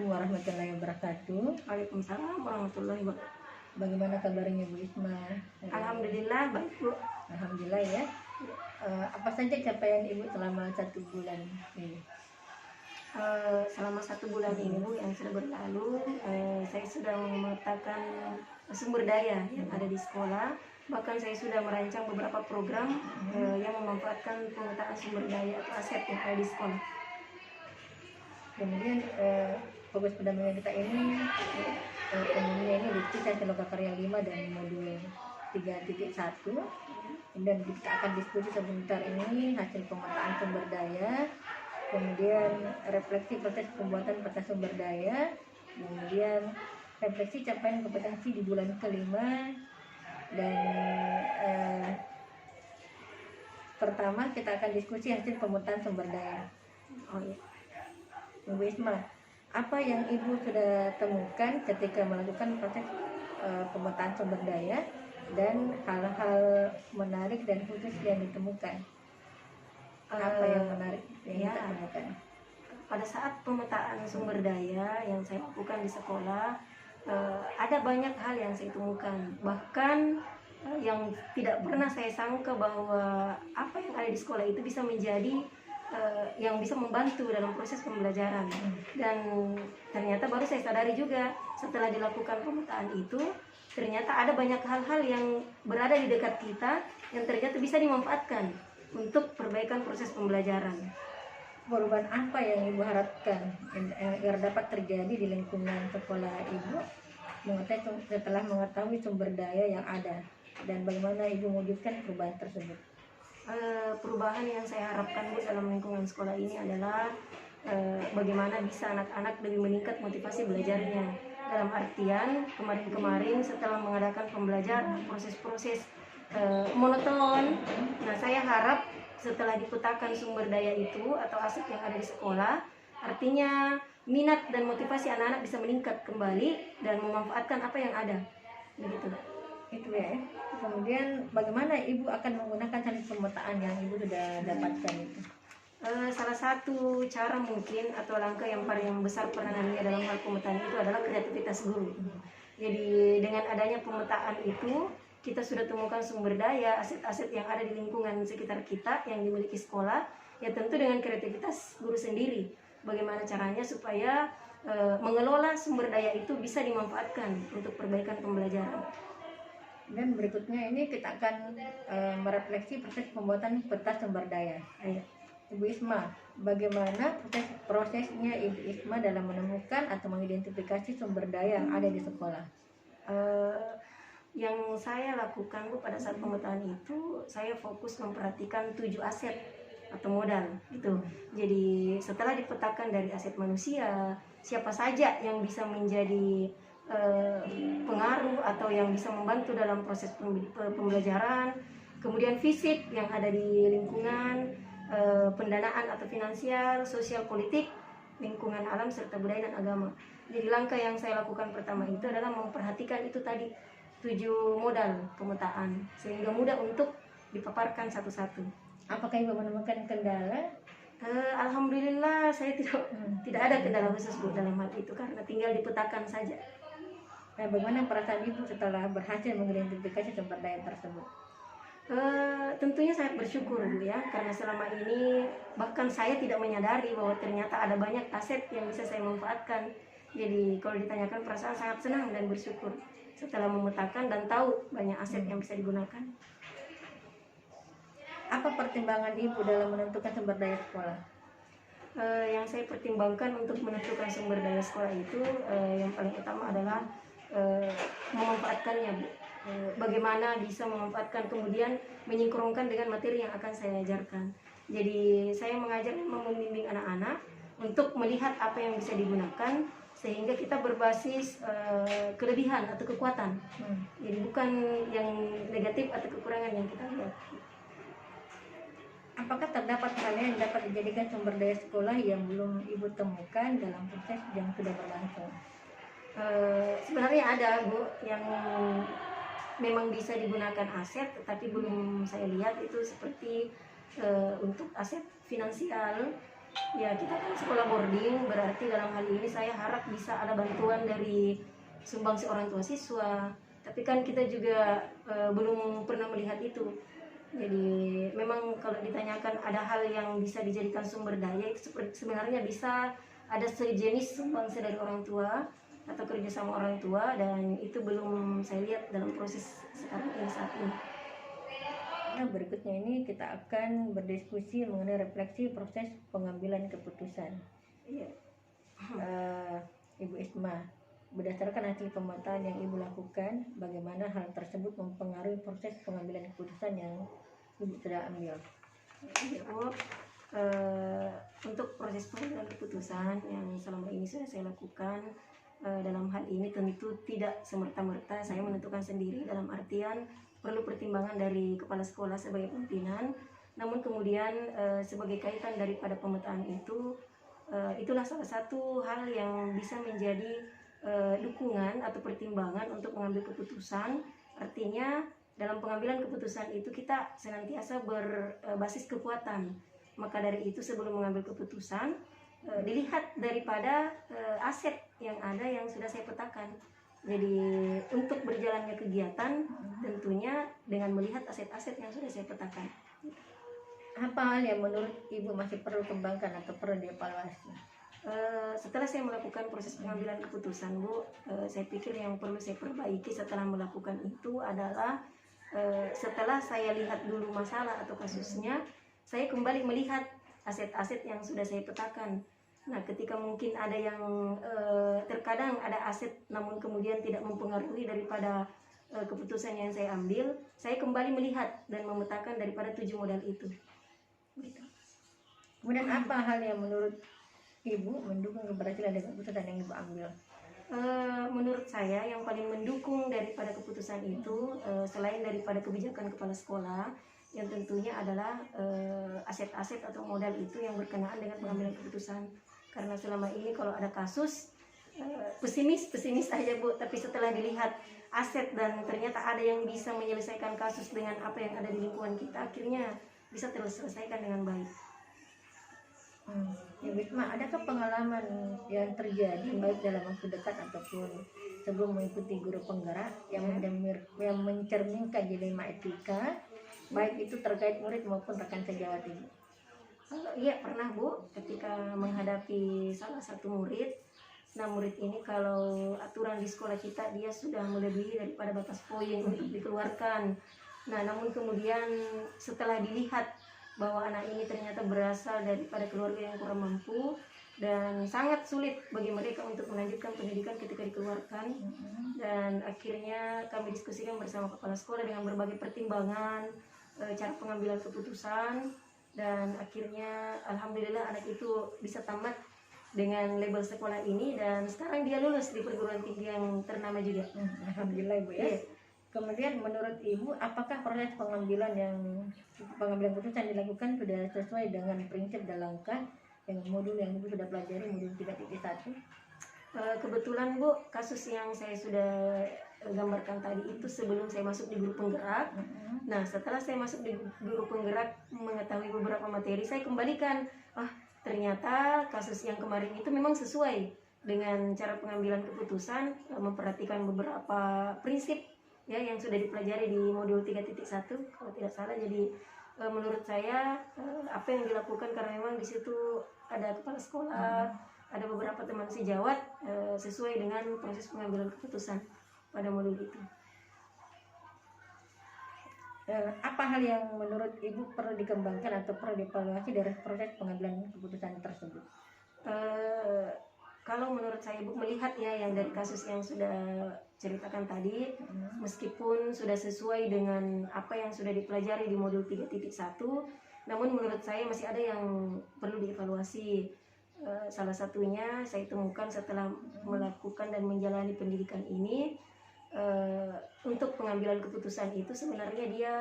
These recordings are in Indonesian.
Assalamualaikum warahmatullahi wabarakatuh. Waalaikumsalam warahmatullahi wabarakatuh. Bagaimana kabarnya Bu Isma? Alhamdulillah baik Bu. Alhamdulillah ya. Apa saja capaian Ibu selama 1 bulan ini? Selama 1 bulan ini Bu yang sudah berlalu, saya sudah memetakan sumber daya yang ada di sekolah. Bahkan saya sudah merancang beberapa program yang memanfaatkan pemetaan sumber daya atau aset yang ada di sekolah. Kemudian fokus pendampingan kita ini umumnya ini di Hasil Loka Karya 5 dan modul 3.1. Dan kita akan diskusi sebentar ini hasil pemetaan sumber daya, kemudian refleksi proses pembuatan peta sumber daya, kemudian refleksi capaian kompetensi di bulan kelima, dan pertama kita akan diskusi hasil pemetaan sumber daya. Oh iya. Bu Isma, apa yang Ibu sudah temukan ketika melakukan proses pemetaan sumber daya dan hal-hal menarik dan khusus yang ditemukan? Apa yang menarik yang kita temukan? Pada saat pemetaan sumber daya yang saya lakukan di sekolah, ada banyak hal yang saya temukan. Bahkan yang tidak pernah saya sangka bahwa apa yang ada di sekolah itu bisa menjadi yang bisa membantu dalam proses pembelajaran. Dan ternyata baru saya sadari juga setelah dilakukan pemetaan itu, ternyata ada banyak hal-hal yang berada di dekat kita yang ternyata bisa dimanfaatkan untuk perbaikan proses pembelajaran. Perubahan apa yang Ibu harapkan agar dapat terjadi di lingkungan sekolah Ibu setelah mengetahui sumber daya yang ada, dan bagaimana Ibu mewujudkan perubahan tersebut? Perubahan yang saya harapkan Bu dalam lingkungan sekolah ini adalah bagaimana bisa anak-anak lebih meningkat motivasi belajarnya. Dalam artian kemarin-kemarin setelah mengadakan pembelajaran proses-proses monoton, nah saya harap setelah dipetakan sumber daya itu atau aset yang ada di sekolah, artinya minat dan motivasi anak-anak bisa meningkat kembali dan memanfaatkan apa yang ada, begitu. Itu ya. Kemudian bagaimana Ibu akan menggunakan hasil pemetaan yang Ibu sudah dapatkan itu? Salah satu cara mungkin atau langkah yang paling besar peranannya dalam hal pemetaan itu adalah kreativitas guru. Jadi dengan adanya pemetaan itu, kita sudah temukan sumber daya, aset-aset yang ada di lingkungan sekitar kita yang dimiliki sekolah, ya tentu dengan kreativitas guru sendiri. Bagaimana caranya supaya mengelola sumber daya itu bisa dimanfaatkan untuk perbaikan pembelajaran. Dan berikutnya ini kita akan merefleksi proses pembuatan peta sumber daya. Ibu Isma, bagaimana prosesnya Ibu Isma dalam menemukan atau mengidentifikasi sumber daya yang ada di sekolah? Yang saya lakukan Bu pada saat pemetaan itu, saya fokus memperhatikan 7 aset atau modal gitu. Jadi setelah dipetakan dari aset manusia, siapa saja yang bisa menjadi pengaruh atau yang bisa membantu dalam proses pembelajaran, kemudian fisik yang ada di lingkungan, pendanaan atau finansial, sosial politik, lingkungan alam serta budaya dan agama. Jadi langkah yang saya lakukan pertama itu adalah memperhatikan itu tadi 7 modal pemetaan sehingga mudah untuk dipaparkan satu-satu. Apakah Ibu menemukan kendala? Alhamdulillah saya tidak ada kendala khusus Bu dalam hal itu karena tinggal dipetakan saja. Nah, bagaimana perasaan Ibu setelah berhasil mengidentifikasi sumber daya tersebut? Tentunya sangat bersyukur Bu ya, karena selama ini bahkan saya tidak menyadari bahwa ternyata ada banyak aset yang bisa saya manfaatkan. Jadi kalau ditanyakan perasaan sangat senang dan bersyukur setelah memetakan dan tahu banyak aset yang bisa digunakan. Apa pertimbangan Ibu dalam menentukan sumber daya sekolah? Yang saya pertimbangkan untuk menentukan sumber daya sekolah itu yang paling utama adalah memanfaatkannya Bu. Bagaimana bisa memanfaatkan kemudian menyingkronkan dengan materi yang akan saya ajarkan. Jadi saya mengajar membimbing anak-anak untuk melihat apa yang bisa digunakan sehingga kita berbasis kelebihan atau kekuatan. Jadi bukan yang negatif atau kekurangan yang kita lihat. Apakah terdapat hal yang dapat dijadikan sumber daya sekolah yang belum Ibu temukan dalam proses yang sudah berlangsung? Sebenarnya ada Bu yang memang bisa digunakan aset, tetapi belum saya lihat itu seperti untuk aset finansial Ya, kita kan sekolah boarding, berarti dalam hal ini saya harap bisa ada bantuan dari sumbangsi orang tua siswa. Tapi kan kita juga belum pernah melihat itu. Jadi memang kalau ditanyakan ada hal yang bisa dijadikan sumber daya itu sebenarnya bisa ada sejenis sumbangsi dari orang tua atau kerjasama orang tua, dan itu belum saya lihat dalam proses sekarang ini saat ini. Nah, berikutnya ini kita akan berdiskusi mengenai refleksi proses pengambilan keputusan. Iya. Ibu Isma, berdasarkan hasil pemetaan yang Ibu lakukan, bagaimana hal tersebut mempengaruhi proses pengambilan keputusan yang Ibu sudah ambil? Iya, Bu. Untuk proses pengambilan keputusan yang selama ini sudah saya lakukan, dalam hal ini tentu tidak semerta-merta saya menentukan sendiri, dalam artian perlu pertimbangan dari kepala sekolah sebagai pimpinan. Namun kemudian sebagai kaitan daripada pemetaan itu, itulah salah satu hal yang bisa menjadi dukungan atau pertimbangan untuk mengambil keputusan. Artinya dalam pengambilan keputusan itu kita senantiasa berbasis kekuatan. Maka dari itu sebelum mengambil keputusan, dilihat daripada aset yang ada yang sudah saya petakan. Jadi untuk berjalannya kegiatan tentunya dengan melihat aset-aset yang sudah saya petakan. Apa hal yang menurut Ibu masih perlu kembangkan atau perlu dievaluasi? Setelah saya melakukan proses pengambilan keputusan, Bu, saya pikir yang perlu saya perbaiki setelah melakukan itu adalah setelah saya lihat dulu masalah atau kasusnya, saya kembali melihat aset-aset yang sudah saya petakan. Nah, ketika mungkin ada yang terkadang ada aset namun kemudian tidak mempengaruhi daripada keputusan yang saya ambil, saya kembali melihat dan memetakan daripada 7 modal itu. Gitu. Kemudian apa hal yang menurut Ibu mendukung keberhasilan dari keputusan yang Ibu ambil? Menurut saya yang paling mendukung daripada keputusan itu, selain daripada kebijakan kepala sekolah, yang tentunya adalah aset-aset atau modal itu yang berkenaan dengan pengambilan keputusan. Karena selama ini kalau ada kasus pesimis aja, Bu, tapi setelah dilihat aset dan ternyata ada yang bisa menyelesaikan kasus dengan apa yang ada di lingkungan kita, akhirnya bisa terselesaikan dengan baik. Ibu Isma, adakah pengalaman yang terjadi baik dalam waktu dekat ataupun sebelum mengikuti guru penggerak yang mencerminkan dilema etika, baik itu terkait murid maupun rekan sejawat Ibu? Iya, pernah, Bu, ketika menghadapi salah satu murid. Nah, murid ini kalau aturan di sekolah kita dia sudah melebihi daripada batas poin untuk dikeluarkan. Nah, namun kemudian setelah dilihat bahwa anak ini ternyata berasal daripada keluarga yang kurang mampu dan sangat sulit bagi mereka untuk melanjutkan pendidikan ketika dikeluarkan, dan akhirnya kami diskusikan bersama kepala sekolah dengan berbagai pertimbangan, cara pengambilan keputusan, dan akhirnya alhamdulillah anak itu bisa tamat dengan label sekolah ini dan sekarang dia lulus di perguruan tinggi yang ternama juga. Alhamdulillah, Bu, ya. Kemudian menurut Ibu, apakah proses pengambilan keputusan dilakukan sudah sesuai dengan prinsip dan langkah yang modul yang Ibu sudah pelajari, modul 3.1? Kebetulan, Bu, kasus yang saya sudah gambarkan tadi itu sebelum saya masuk di guru penggerak. Nah, setelah saya masuk di guru penggerak mengetahui beberapa materi, saya kembalikan, ternyata kasus yang kemarin itu memang sesuai dengan cara pengambilan keputusan, memperhatikan beberapa prinsip ya yang sudah dipelajari di modul 3.1 kalau tidak salah. Jadi menurut saya apa yang dilakukan, karena memang di situ ada kepala sekolah, ada beberapa teman sejawat, sesuai dengan proses pengambilan keputusan pada modul itu. Apa hal yang menurut Ibu perlu dikembangkan atau perlu dievaluasi dari proses pengambilan keputusan tersebut? Kalau menurut saya, Bu, melihat ya yang dari kasus yang sudah ceritakan tadi, meskipun sudah sesuai dengan apa yang sudah dipelajari di modul 3.1, namun menurut saya masih ada yang perlu dievaluasi. Salah satunya saya temukan setelah melakukan dan menjalani pendidikan ini, untuk pengambilan keputusan itu sebenarnya dia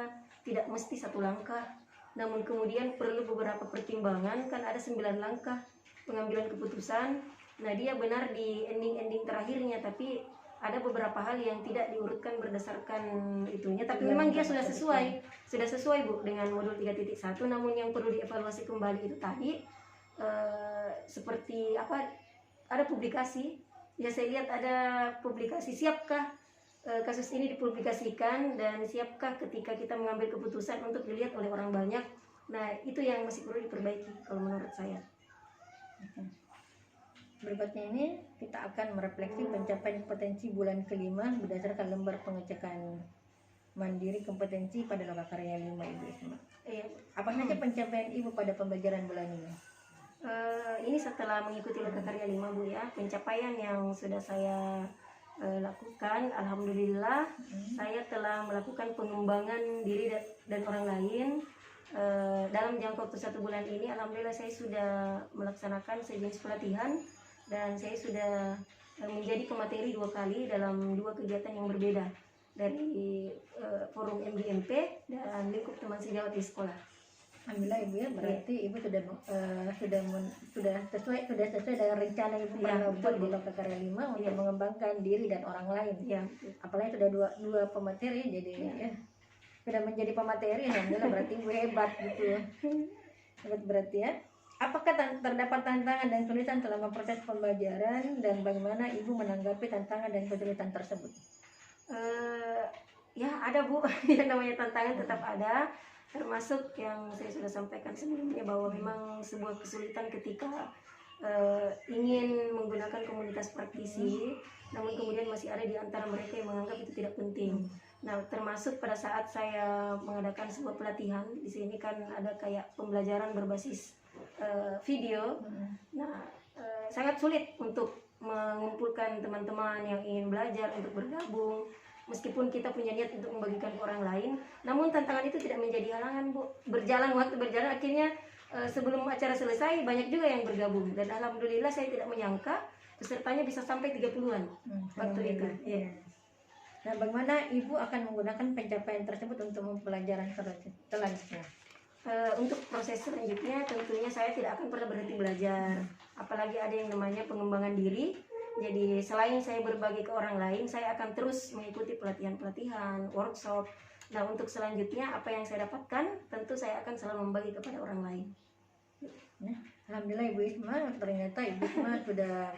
tidak mesti satu langkah, namun kemudian perlu beberapa pertimbangan. Kan ada 9 langkah pengambilan keputusan. Nah, dia benar di ending terakhirnya, tapi ada beberapa hal yang tidak diurutkan berdasarkan itunya, tapi memang dia sudah sesuai Bu dengan modul 3.1. Namun yang perlu dievaluasi kembali itu tadi, seperti apa, ada publikasi ya, saya lihat ada publikasi, siapkah kasus ini dipublikasikan, dan siapkah ketika kita mengambil keputusan untuk dilihat oleh orang banyak. Nah, itu yang masih perlu diperbaiki kalau menurut saya. Berikutnya ini kita akan merefleksi pencapaian kompetensi bulan kelima berdasarkan lembar pengecekan mandiri kompetensi pada Lokakarya 5 Ibu Isma. Apa saja pencapaian Ibu pada pembelajaran bulan ini? Ini setelah mengikuti Lokakarya 5 Bu ya, pencapaian yang sudah saya lakukan, alhamdulillah saya telah melakukan pengembangan diri dan orang lain. Dalam jangka waktu 1 bulan ini, alhamdulillah saya sudah melaksanakan sejenis pelatihan, dan saya sudah menjadi pemateri 2 kali dalam 2 kegiatan yang berbeda, dari forum MGMP dan lingkup teman sejawat di sekolah. Alhamdulillah Ibu ya, berarti Ibu sudah sesuai dengan rencana Ibu Ya, pernah buat di betul. Lokakarya 5 untuk mengembangkan diri dan orang lain. Ya, Apalagi sudah dua pemateri, jadi ya, sudah menjadi pemateri, alhamdulillah berarti Ibu hebat gitu. Hebat berarti ya. Apakah terdapat tantangan dan kesulitan selama proses pembelajaran, dan bagaimana Ibu menanggapi tantangan dan kesulitan tersebut? ya ada Bu, yang namanya tantangan tetap ada, termasuk yang saya sudah sampaikan sebelumnya bahwa memang sebuah kesulitan ketika ingin menggunakan komunitas praktisi, namun kemudian masih ada di antara mereka yang menganggap itu tidak penting. Nah, termasuk pada saat saya mengadakan sebuah pelatihan di sini kan ada kayak pembelajaran berbasis video. Nah, sangat sulit untuk mengumpulkan teman-teman yang ingin belajar untuk bergabung. Meskipun kita punya niat untuk membagikan ke orang lain, namun tantangan itu tidak menjadi halangan Bu. Waktu berjalan, akhirnya sebelum acara selesai banyak juga yang bergabung, dan alhamdulillah saya tidak menyangka pesertanya bisa sampai 30-an waktu itu. Ya. Nah, bagaimana Ibu akan menggunakan pencapaian tersebut untuk pembelajaran selanjutnya? Untuk proses selanjutnya tentunya saya tidak akan pernah berhenti belajar, apalagi ada yang namanya pengembangan diri. Jadi selain saya berbagi ke orang lain, saya akan terus mengikuti pelatihan-pelatihan, workshop. Nah, untuk selanjutnya apa yang saya dapatkan, tentu saya akan selalu membagi kepada orang lain. Ya, alhamdulillah Ibu Isma, ternyata Ibu Isma sudah,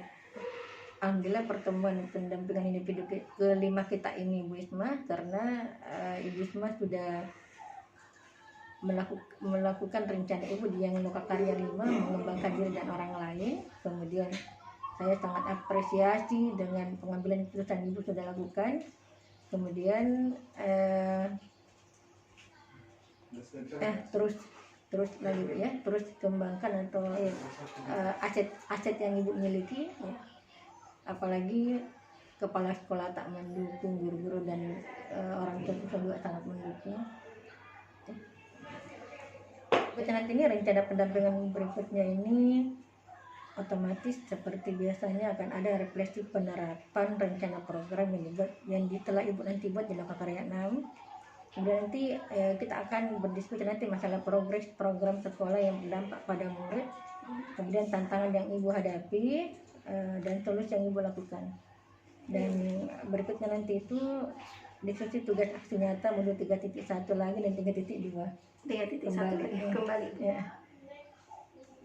alhamdulillah pertemuan pendampingan individu kelima kita ini Ibu Isma, karena Ibu Isma sudah melakukan rencana Ibu di yang Lokakarya 5, mengembangkan diri dan orang lain. Kemudian saya sangat apresiasi dengan pengambilan keputusan Ibu sudah lakukan. Kemudian terus lagi ya, terus kembangkan atau aset yang Ibu miliki ya. Apalagi kepala sekolah tak mendukung, guru-guru dan orang tua juga sangat mendukung. Nanti ini rencana pendampingan berikutnya ini otomatis seperti biasanya akan ada refleksi penerapan rencana program yang telah Ibu nanti buat di Lokakarya 6. Kemudian nanti kita akan berdiskusi nanti masalah progres program sekolah yang berdampak pada murid, kemudian tantangan yang Ibu hadapi, dan solusi yang Ibu lakukan. Dan berikutnya nanti itu diskusi tugas aksi nyata modul 3.1 lagi dan 3.2 kembali. Ya.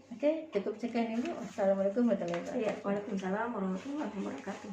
Oke, cukup sekian Ibu. Assalamualaikum warahmatullahi wabarakatuh. Waalaikumsalam warahmatullahi wabarakatuh.